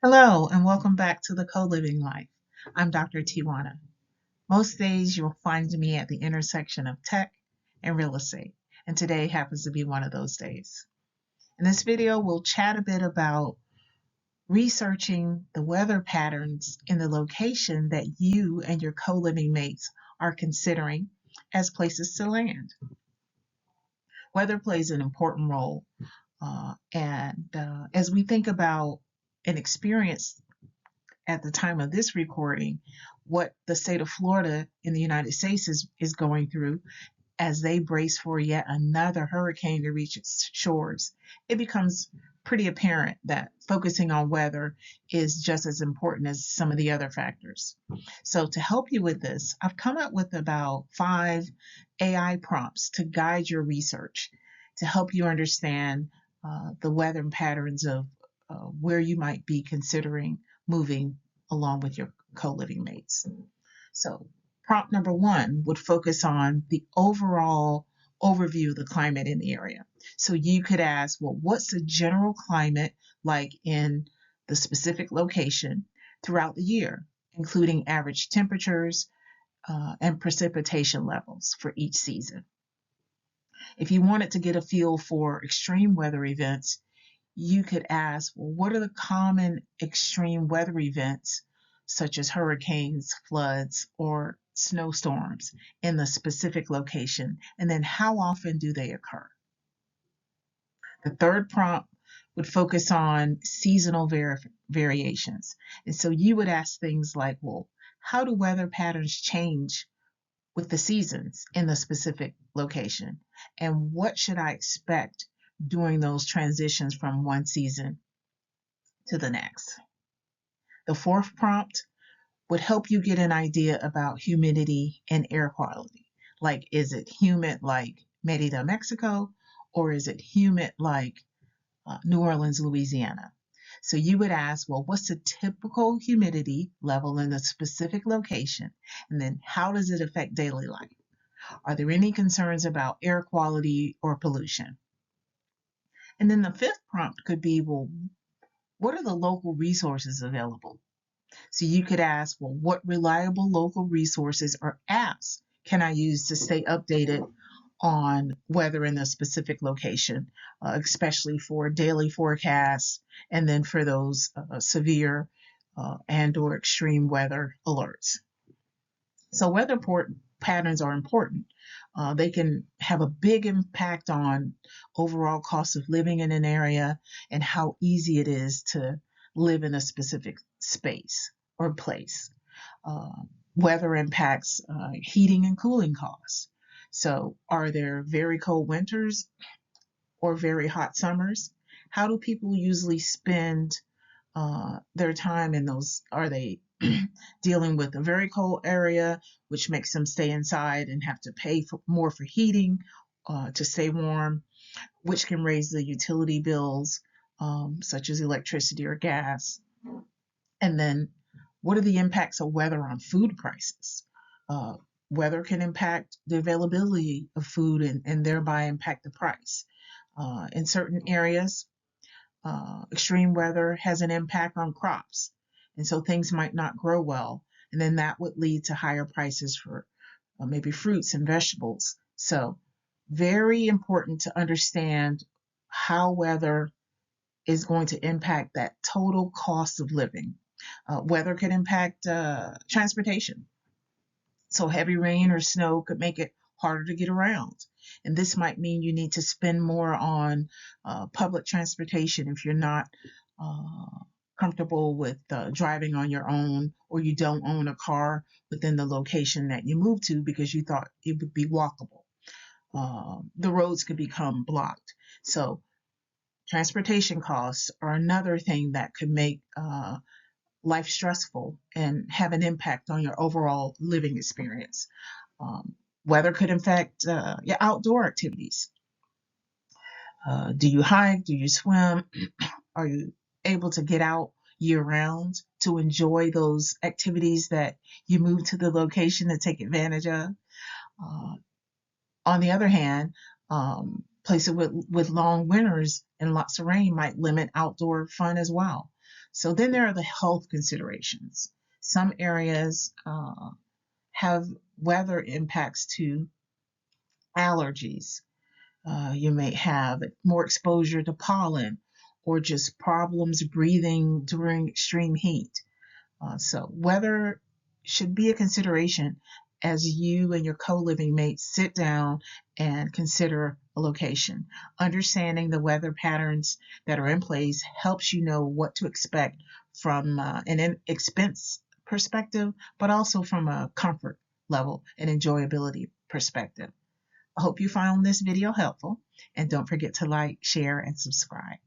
Hello, and welcome back to the Co-Living Life. I'm Dr. Tiwana. Most days you'll find me at the intersection of tech and real estate, and today happens to be one of those days. In this video, we'll chat a bit about researching the weather patterns in the location that you and your co-living mates are considering as places to land. Weather plays an important role, and as we think about an experience at the time of this recording, what the state of Florida in the United States is going through as they brace for yet another hurricane to reach its shores, it becomes pretty apparent that focusing on weather is just as important as some of the other factors. So to help you with this, I've come up with about 5 AI prompts to guide your research to help you understand the weather patterns of where you might be considering moving along with your co-living mates. So prompt number 1 would focus on the overall overview of the climate in the area. So you could ask, well, what's the general climate like in the specific location throughout the year, including average temperatures and precipitation levels for each season. If you wanted to get a feel for extreme weather events, you could ask, well, what are the common extreme weather events, such as hurricanes, floods, or snowstorms in the specific location, and then how often do they occur? The third prompt would focus on seasonal variations. And so you would ask things like, well, how do weather patterns change with the seasons in the specific location? And what should I expect during those transitions from one season to the next? The fourth prompt would help you get an idea about humidity and air quality. Like, is it humid like Merida, Mexico, or is it humid like New Orleans, Louisiana? So you would ask, well, what's the typical humidity level in the specific location? And then how does it affect daily life? Are there any concerns about air quality or pollution? And then the fifth prompt could be, well, what are the local resources available? So you could ask, well, what reliable local resources or apps can I use to stay updated on weather in a specific location, especially for daily forecasts and then for those severe and or extreme weather alerts. So weather patterns are important. They can have a big impact on overall cost of living in an area and how easy it is to live in a specific space or place. Weather impacts heating and cooling costs. So are there very cold winters or very hot summers? How do people usually spend their time in those? Are they dealing with a very cold area, which makes them stay inside and have to pay more for heating to stay warm, which can raise the utility bills, such as electricity or gas? And then what are the impacts of weather on food prices? Weather can impact the availability of food and thereby impact the price. In certain areas, extreme weather has an impact on crops, and so things might not grow well, and then that would lead to higher prices for maybe fruits and vegetables. So very important to understand how weather is going to impact that total cost of living. Weather could impact transportation. So heavy rain or snow could make it harder to get around. And this might mean you need to spend more on public transportation if you're not comfortable with driving on your own, or you don't own a car within the location that you moved to because you thought it would be walkable. The roads could become blocked. So transportation costs are another thing that could make life stressful and have an impact on your overall living experience. Weather could affect your outdoor activities. Do you hike? Do you swim? Are you able to get out year round to enjoy those activities that you move to the location to take advantage of? On the other hand, Places with long winters and lots of rain might limit outdoor fun as well. So then there are the health considerations. Some areas have weather impacts to allergies. You may have more exposure to pollen or just problems breathing during extreme heat. So weather should be a consideration as you and your co-living mates sit down and consider a location. Understanding the weather patterns that are in place helps you know what to expect from an expense perspective, but also from a comfort level and enjoyability perspective. I hope you found this video helpful, and don't forget to like, share, and subscribe.